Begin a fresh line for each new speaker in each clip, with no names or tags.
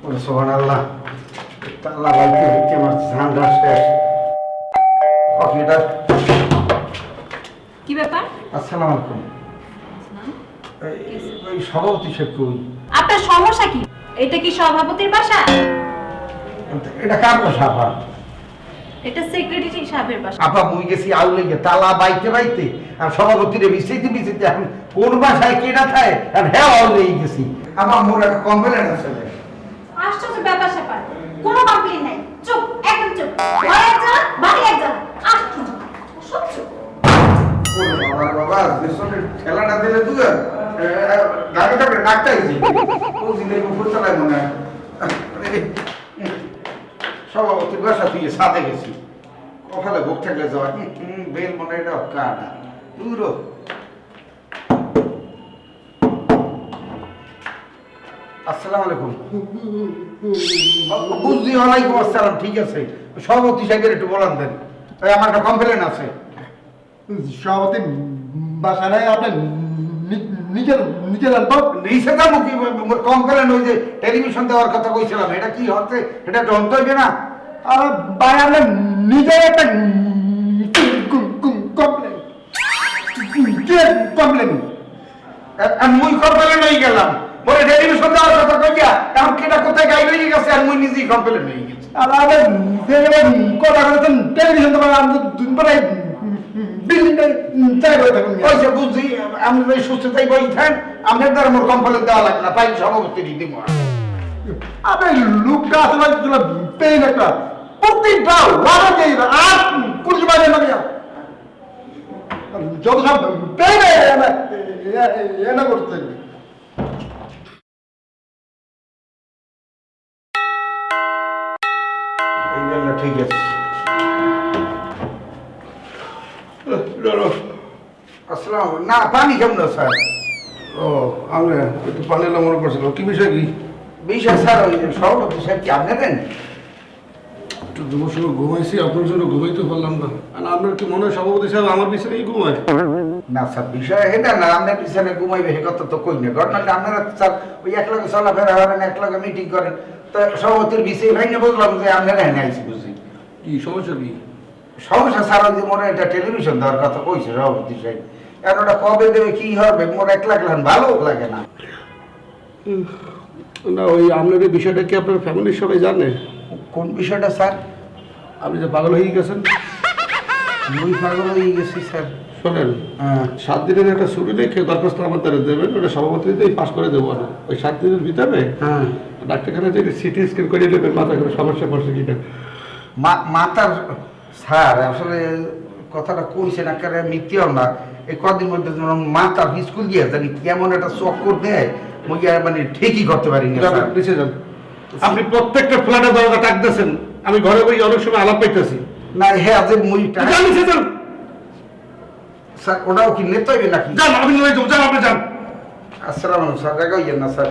ওরে সুবহানাল্লাহ, তাল্লা বাইতে হইতে আমার ঝান্ডা শেষ। কফিটা।
কি ব্যাপার?
আসসালামু আলাইকুম। এই সভাপতি সাহেব কই?
আপনার সমস্যা কি? এটা কি সভাপতির বাসা?
এটা কার বাসা আপা?
এটা সেক্রেটারি সাহেবের বাসা।
আপা মুই গেছি আউলে গিয়ে তালা বাইতে বাইতে আর সভাপতিরে মিশাইতে মিশাইতে এখন কোন বাসায় কেনা থাকে আর হ্যাঁ আউলেই গেছি। আমার মোর একটা কমপ্লেন আছে।
আশ্চর্য ব্যাপার স্যাপার। কোনো কমপ্লেইন নাই। চুপ, একদম চুপ। ঘরে একজন, বাড়ি একজন। আশ্চর্য। সব চুপ।
বাবা দেশের খেলাটা দিলে তুই গাড়িটা ডাকটাইছি ও দিনে উপর চালায় মনে হয় সভাপতি বাসা তুই সাথে গেছি কপালে ভোগ থাকলে যাওয়া বেল মনে এটা কাটা দূর আসসালামু আলাইকুম। বুঝলি ওয়ালাইকুম আসসালাম। ঠিক আছে সভাপতি সাহেবের একটু বলান দেন আমার একটা কমপ্লেন আছে।
সভাপতি বাসা নাই আপনার নিজের নিজের
নিচে যাবো কি কমপ্লেন ওই যে টেলিভিশন দেওয়ার কথা কইছিলাম এটা কি হচ্ছে এটা যন্ত্র হইবে না?
আর ভাই আপনার নিজের একটা কমপ্লেন কমপ্লেন
আর মুই কমপ্লেন হয়ে গেলাম বলে টেলিভিশন দেওয়ার কথা কইয়া এখন কেটা কোথায় গাই হয়ে গেছে আর মুই নিজেই কমপ্লেন হয়ে গেছি।
আর আপনার কথা বলেছেন টেলিভিশন তো আমি দুদিন পরে বিল্ডিংটা চাই হয়ে থাকুন
ওই যে বুঝছি আপনি যদি সুস্থতাই বলছেন আপনার দ্বারা মোর কমপ্লেন দেওয়া লাগবে না পাই সভাপতি দিব
আপনার লুকটা আসলে পেন একটা প্রত্যেকটা ওয়ারা যাই আর পুলিশ বাইরে লাগে যত সব পেন এনা করতে
এই জন্য ঠিক আছে। আসসালাম না পানি কেমন স্যার?
ও আমি একটু পানি এলাম মনে করছিল কি বিষয় কি
বিষয় স্যার ওই সভাপতি সাহেব কি আপনি দেন?
একটু দুপুর সময় ঘুমাইছি আপনার জন্য ঘুমাইতে পারলাম না আর আপনার কি মনে হয় সভাপতি সাহেব আমার পিছনেই ঘুমায়
না স্যার বিষয় এটা না আপনার পিছনে ঘুমাইবে সে কথা তো কই না ঘটনাটা আপনারা স্যার ওই এক লগে চলাফেরা করেন এক লগে মিটিং করেন তো সভাপতির বিষয় ভাই না বুঝলাম যে আপনারা এনে আইসি বুঝি
কি সমস্যা কি
সমস্যা স্যার ওই যে মনে হয় এটা টেলিভিশন দেওয়ার কথা কইছে সভাপতি সাহেব এখন ওটা কবে দেবে কি হবে মোর এক লাখ ভালো লাগে না।
না ওই আপনার এই বিষয়টা কি আপনার ফ্যামিলির সবাই জানে
কোন বিষয়টা স্যার?
আপনি যে পাগল হয়ে গেছেন
মুই পাগল হয়ে গেছি স্যার।
শোনেন
হ্যাঁ
7 দিনের একটা ছুটি দেখে দরখাস্ত আমার দ্বারা দেবেন ওটা সভাপতিতেই পাস করে দেবো না ওই 7 দিনের ভিতরে
হ্যাঁ
ডাক্তারখানা যে সিটি স্ক্যান করে দেবেন মাথা করে সমস্যা পড়ছে কিনা
মাতার স্যার আসলে কথাটা কইছে না কারে মিথ্যেও না এই কদিন মধ্যে মাতার স্কুল দিয়ে জানি কেমন একটা চক্কর দেয় মুই আর মানে ঠিকই করতে পারি না স্যার।
নিচে যান আপনি প্রত্যেকটা ফ্ল্যাটের দরজা ডাকতেছেন আমি ঘরে বই অনেক সময় আলাপ পাইতেছি
না হ্যাঁ যে মুই
নিচে যান
স্যার ওটাও কি নিতে হইবে নাকি?
যান আপনি নয় যান আপনি যান
আসসালামু আলাইকুম স্যার দেখা হইয়েন না স্যার।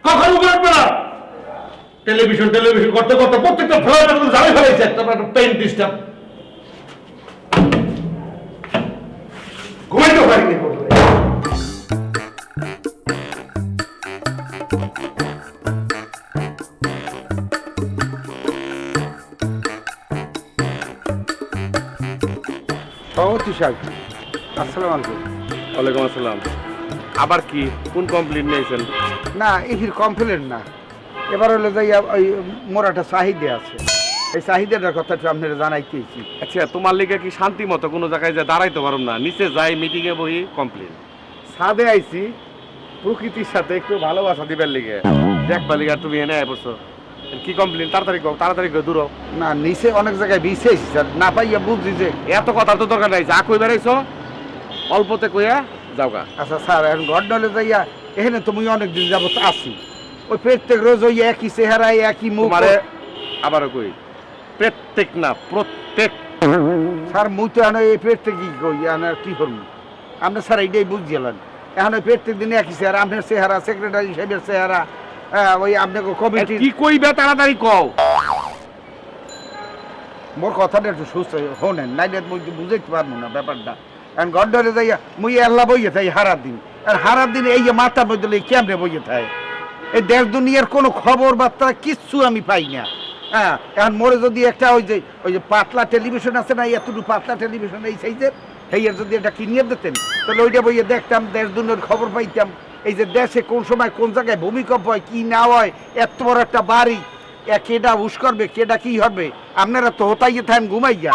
কখন উঠবে না টেলিভিশন টেলিভিশন করতে করতে প্রত্যেকটা ফ্ল্যাটের মধ্যে জানি ফেলাইছে একটা পেইন ডিস্টার্ব ঘুমাইতে পারিনি
সভাপতি সাহেব আসসালামু আলাইকুম।
ওয়ালাইকুম আসসালাম। আবার কি কোন কমপ্লেন নিয়েছেন?
না এর কমপ্লেন না এবার হলো যাই ওই মোর একটা চাহিদা আছে এই চাহিদাটার কথা একটু আপনারা জানাইতেছি।
আচ্ছা তোমার লিগে কি শান্তি মতো কোনো জায়গায় যা দাঁড়াইতে পারো না নিচে যাই মিটিং এ বই কমপ্লেন
ছাদে আইছি
প্রকৃতির সাথে একটু ভালোবাসা দিবার লিগে দেখবা লিগে আর তুমি এনে আয় পড়ছো কি কমপ্লেন তাড়াতাড়ি দূর হও।
না নিচে অনেক জায়গায় বিছেছি স্যার না পাইয়া বুঝছি যে
এত কথা তো দরকার নাই যা কই বেড়াইছো অল্পতে কইয়া যাওগা।
আচ্ছা স্যার এখন ঘর ডলে যাইয়া এখানে তুমি অনেক দিন যাবত আছি ওই প্রত্যেক রোজ ওই একই চেহারা একই মুখ
তোমারে আবারও কই প্রত্যেক না প্রত্যেক
স্যার মুই তো এখন এই প্রত্যেকই কই আর কি করবো আপনি স্যার এইটাই বুঝছিলেন এখন ওই প্রত্যেক দিনে একই চেহারা আপনার চেহারা সেক্রেটারি সাহেবের চেহারা ওই আপনাকে কমিটি
কি কইবে তাড়াতাড়ি কও।
মোর কথাটা একটু সুস্থ শোনেন নাইলে মুই বুঝাইতে পারবো না ব্যাপারটা এখন ঘর ধরে যাইয়া মুই আল্লাহ বইয়ে থাই হারার দিন আর হারার দিন এই যে মাথা বদলে কেমনে বইয়ে থাকে এই দেশ দুনিয়ার কোনো খবর বার্তা কিচ্ছু আমি পাই না। হ্যাঁ এখন মোরে যদি একটা ওই যে পাতলা টেলিভিশন আছে না এতটুকু পাতলা টেলিভিশন এই সাইজের সেইয়ের যদি এটা কিনিয়ে দিতেন তাহলে ওইটা বইয়ে দেখতাম দেশ দুনিয়ার খবর পাইতাম। এই যে দেশে কোন সময় কোন জায়গায় ভূমিকম্প হয় কি না হয়, এত বড় একটা বাড়ি কেডা হুশ করবে কেডা কি হবে, আপনারা তো হতাইয়ে থাকেন ঘুমাইয়া।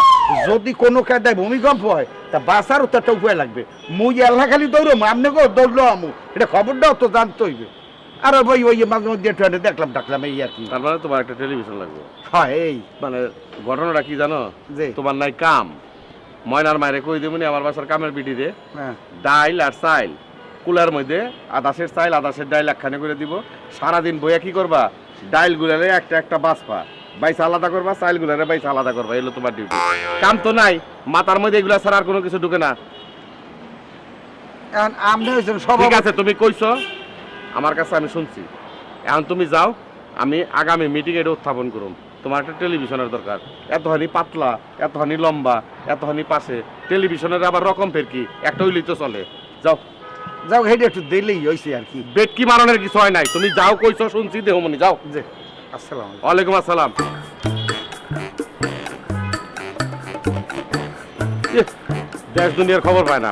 যদি কোনো কায়দায় ভূমিকম্প হয় তা বাঁচারও তো একটা উপায় লাগবে। মুই আল্লাহ খালি দৌড়ো আপনি গো দৌড়লো আমু এটা খবরটাও তো জানতে হইবে। আর ওই মাঝে মধ্যে একটু দেখলাম ডাকলাম এই আর কি।
তার মানে তোমার একটা টেলিভিশন লাগবে।
হয় এই
মানে ঘটনাটা কি জানো,
জি।
তোমার নাই কাম, ময়নার মায়ের কই দেবনি আমার বাসার কামের বিটি রে
হ্যাঁ
ডাইল আর চাইল কুলার মধ্যে আদাসের চাইল আদাসের ডাইল একখানে করে দিব। সারাদিন বইয়া কি করবা, ডাইল গুলারে একটা একটা বাঁচবা, বাইস আলাদা করবা, চাইল গুলারে বাইস আলাদা করবা, এগুলো তোমার ডিউটি। কাম তো নাই, মাথার মধ্যে এগুলা ছাড়া আর কোনো কিছু ঢুকে না।
এখন আপনি হয়েছেন সব
ঠিক আছে, তুমি কইছো, আমার কাছে আমি শুনছি। এখন তুমি যাও, আমি আগামী মিটিং এটা উত্থাপন করুন। তোমার একটা টেলিভিশনের দরকার, এতখানি পাতলা, এতখানি লম্বা, এতখানি পাশে। টেলিভিশনের আবার রকম ফের কি, একটা হইলেই তো চলে। যাও
যাও হেঁটে একটু দিলেই হয়েছে আর কি।
বেটকি মারণের কিছু হয় নাই, তুমি যাও, কইছো শুনছি, দেহমনি যাও।
জি আসসালাম।
ওয়ালাইকুম আসসালাম। দেশ দুনিয়ার খবর পায় না।